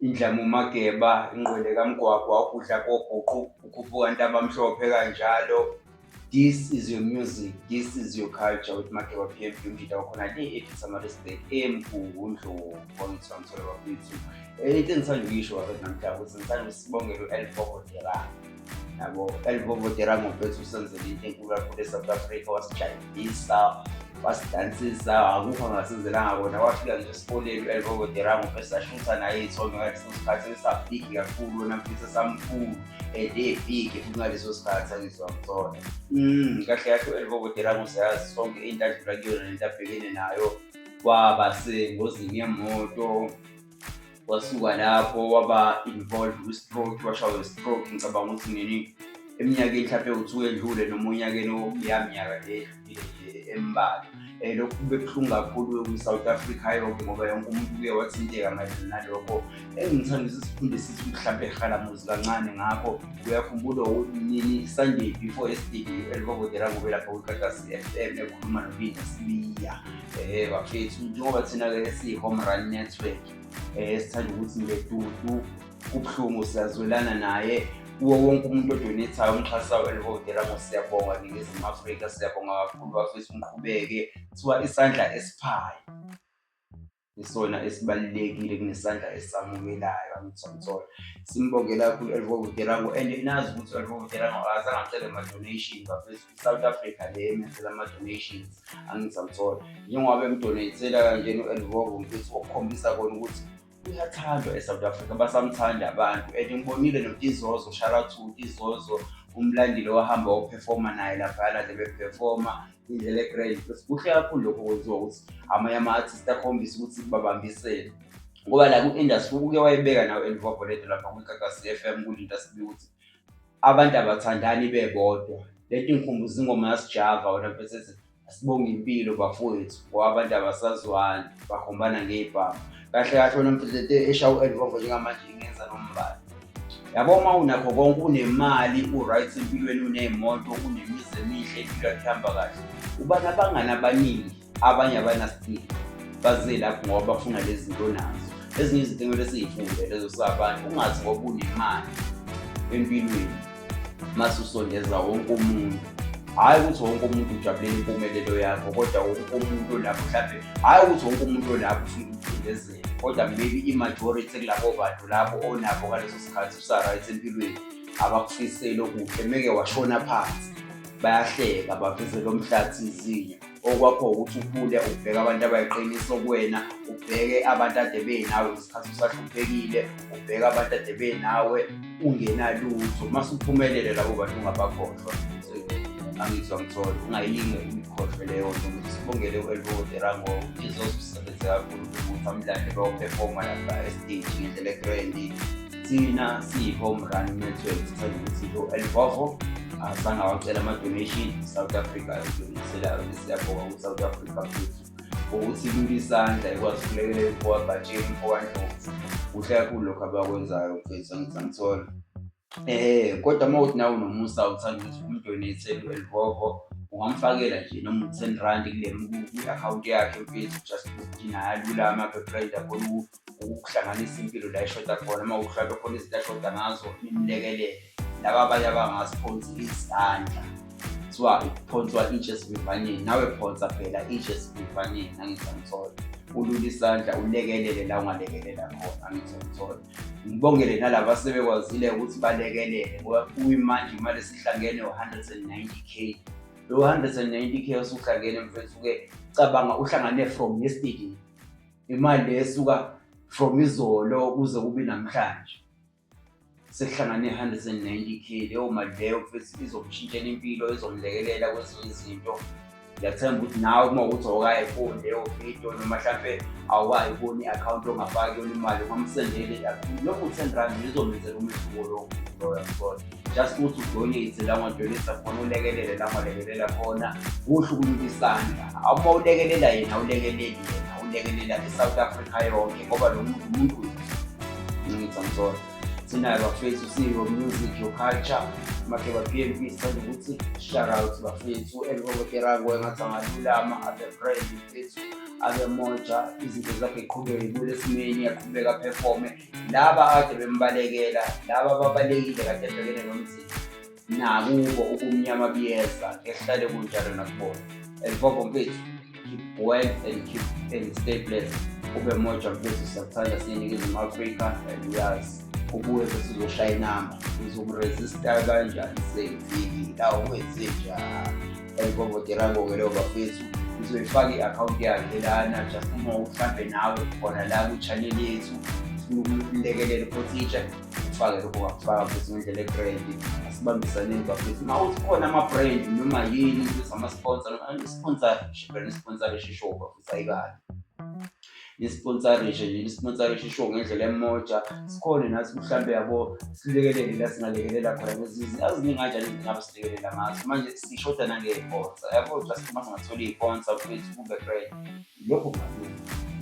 indlamu mageba, ingqwele kamgwagwa, ukudla kobhuqu, ukhuphuka ntabamhlophe kanjalo. This is your music, this is your culture with Makeba PMP umjida wakhona le ePietermaritzburg State eMgungundlovu ngithola bafethu. Into engithanda ukuyisho bafethu namhlanje ukuthi ngithanda usibongele u-Elvovo Terang. Yabo, Elvovo Terang mfethu usenzele into enkulu kakhulu eSouth Africa, wasijayivisa, wasidansisa, akukho angasenzelanga kona. Wafika nje esikoleni u-Elvovo Terang mfethu ashutha naye iy'thombe ngaleso sikhathi esabhigi kakhulu namfisa samkhulu ebhigi futhi ngaleso sikhathi angizwa ngithola. Kahle kahle u-Elvovo Terang usayazi sonke into adlula kuyona nento abhekene nayo. Waba sengozini yemoto, wasuka lapho waba involved kwi-stroke, washaywa i-stroke. Ngicabanga ukuthi nini eminyakeni mhlawumpe u-2 edlule noma unyakeni minyaka le edlule embalwa. Lokhu kube buhlungu kakhulu kwi-South Africa yonke ngoba yonke umuntu uye wathinteka mayelana nalokho. Engithanda ukuthi siphinde sithi mhlawumpe eHalamuzi kancane ngakho. Uyakhumbula nini Sunday before yesterday u-Elvovo Terang ube lapho kwi-Gagasi FM ekhuluma noLinda Sibiya. Bafethu njengoba thina-ke siyi-Home Run Network, sithanda ukuthi nje dudu kubuhlungu siyazwelana naye. Kuwo wonke umuntu odonethayo umxhasayo u-Elvovo Terang siyabonga Ningizimu Afrika, siyabonga kakhulu bafethu niqhubeke. Kuthiwa isandla esiphayo isona esibalulekile kunesandla esamukelayo, angithomthola. Simbongela kakhulu u-Elvovo Terang and nazi ukuthi u-Elvovo Terang azange acele ama-donation bafethu. South Africa le emenzela ama-donations, angithomthola. Njengoba emdonate-ela kanjena u-Elvovo mfethu okukhombisa kona ukuthi uyathandwa eSouth Africa, basamthanda abantu. And ngibonile noTizozo, shout out to Tizozo, umlandeli wahamba waperforma naye laphana beperforma indlela egrand. Kuhle kakhulu lokho kwenziwa ukuthi amanye ama-artist akhombise ukuthi babambisene, ngoba la ku-industry uke wayebeka nawe u-Elvovo leto lapha kwi-Gagasi FM kuLinda Sibiya ukuthi abantu abathandani bebodwa. Lento ingikhumbuza ingoma yaSijava wona mfethu ethi asibonge impilo bafowethu ngoba abantu abasazwani bahombana ngebhamu. Kahle kahle wona mfethu eshawa u-Elvovo njengamanje ingenza nombala. Yabo uma unakho konke, unemali, u-right empilweni, uney'moto, unemizi emihle, impilo yakho ihamba kahle, uba nabangani abaningi, abanye abanasithili baze lapho ngoba bafuna lezi zinto nazo. Ezinye izinto ekumele siyifunde lezo sabantu, ungathi ngoba unemali empilweni mase usondeza wonke umuntu. Hhayi ukuthi wonke umuntu ujabulela impumelelo yakho, kodwa wonke umuntu lapho mhlawumbe, hhayi ukuthi wonke umuntu lapho ufika uphindezele, kodwa maybe i-majority kulabo bantu lapho onabo ngaleso sikhathi usa-right empilweni abakufiseli okuhle. Meke washona phansi bayahleka baveze lo mhlathi izinyo. Okwakho ukuthi ukhule ubheke abantu abayiqiniso kuwena, ubheke abantu ade benawe ngesikhathi usahluphekile, ubheke abantu ade benawe ungenalutho. Mase uphumelele labo bantu ungabakhohlwa. Angizwa ngithola ungayinge imikhohlwe leyo nto. Sibongele u-Elvovo Terang ngoba izosebenza kakhulu ukuthi amlandeli bayoperforma lapha estage ngendlela egrand. Thina siyi-Home Run Network sithanda ukuthi lo-Elvovo azange wacela ama-donation. South Africa idlulisela, siyabonga ku-South Africa futhi ukuthi ilule isandla ikwazi ukulekelela impowabhajeni, impowandlovu. Kuhle kakhulu lokho abakwenzayo mfethu, angithomthola. Kodwa uma uthi nawe unomusa uthanda ukuthi umdonate u-Elvovo, ungamfakela nje noma u-10 rand kwi-akhawunti yakhe mfethu, just ukuthi naye alulame aphe-pride khona ukuhlanganisa impilo la eshoda khona. Uma uhlala khona izinto ashoda ngazo nimlekelele. Laba abanye abangasponsi isandla kuthiwa iphonswa intshe esivivaneni, nawe phonsa phela intshe esivivaneni, angithomthola. Ulule isandla ulekelele la ungalekelela khona, angithomthola. Ngibongele nalaba sebekwazile ukuthi balekelele ngoba kuyimanje imali esihlangene u-190k. Lo 190k osuhlangene mfethu-ke cabanga uhlangane from yesterday, imali esuka from izolo kuze kube namhlanje sekuhlangane 190k. Leyo mali leyo mfethu izomshintshela impilo, izomlekelela kwezinye izinto. Ngiyathemba ukuthi nawe uma ukuthi awukayiboni leyo video noma mhlawumpe awukayiboni i-akhawunti ongafaki yona imali, ungamsendele lokhu 10 rand izomenzela umehluko lowo yakho. Just ukuthi udonate la ungadonate khona, ulekelele la ungalekelela khona. Kuhle ukulula isandla, uma ulekelela yena ulekelele yena, ulekelela i-South Africa yonke ngoba lo muntu umuntu ngithomthola. Sinayo bafethu siyo music, your culture. Make ba-PMP sithanda ukuthi shout out bafethu Elvoboterango engathi angalulama abe-brand mfethu abe-moja izinto zakhe y'qhubeke kule esimeni iyaqhubeka aphefome. Laba ade bembalekela, laba ababalekile kade ebhekene nomzimba nakubo ubumnyama buyeza, ehlale kunjalo nakubona. Elvobo mfethu, keep well and stay blessed. Ube moja mfethu, siyakuthanda siyiNingizimu Afrika and uyazi ubuye bese uzoshaya inamba, uzomresista kanjani seyifiki la wenzenjani. Elvoboterango-ke leyo bafethu uzoyifaka i-akhawunti yakhe lana just uma uhlambe nawe khona la ku-channel yethu ulekelele protija ufake lokho wakufaka mfethu ngendlela egrand. Asibambisaneni bafethu mawuthi khona ama-brand noma yini ama-sponsor nisponsorishe ishow bafethu ayikani nisponsorishe ishow ngendlela emoja. Sikhona nathi mhlambe yabo silekelele la singalekelela khona ngezizinto aziningi kanjani izinto abasilekelela ngazo. Manje sishoda nange-sponsor yabo, just uma singathola i-sponsor mfethu kube brand lokho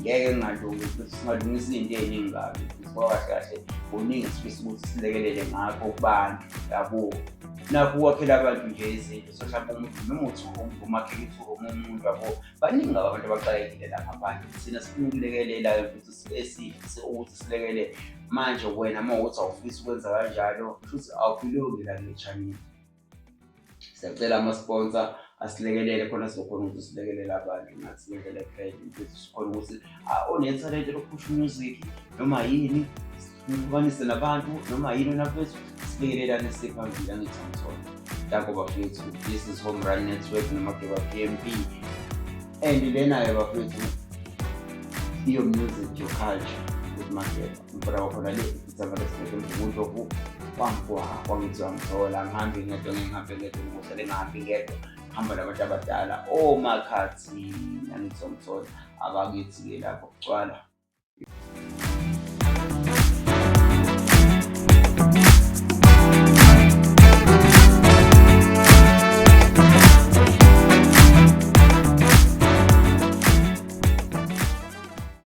ngeke ngingalungi futhi singalungisa izinto ey'ningi kabi ngoba kahle kuningi sifisa ukuthi silekelele ngakho kubantu yabo. Nakho ukwakhela abantu nje izinto so mhlawumbe umuntu noma uthi umakhela ithuba umuntu yabo, baningi abantu abaqalekile la ngaphandle. Thina sifuna ukulekelela futhi ukuthi silekelele. Manje wena uma uthi awufisi ukwenza kanjalo futhi awuphilongi la nge-channel, siyacela ama-sponsor asilekelele khona sizokhona ukuthi silekelele abantu nathi ngendlela egrand futhi sikhona ukuthi onethalente lokuphusha music noma yini sihlukanise nabantu noma yini nafethu silekelelane siphambili. Angithi ngithola lapho bafethu, this is Home Run Network noma ke ba-PMP and lenayo bafethu iyo music, your culture with Makeba. Mfana wakhona le ithabaleseke umuntu wangithi wamthola ngihambe ngedwa ngihlale ngihambi ngedwa hamba nabantu abadala omakhathi angithi wamthola abakithi-ke lapho kucwala.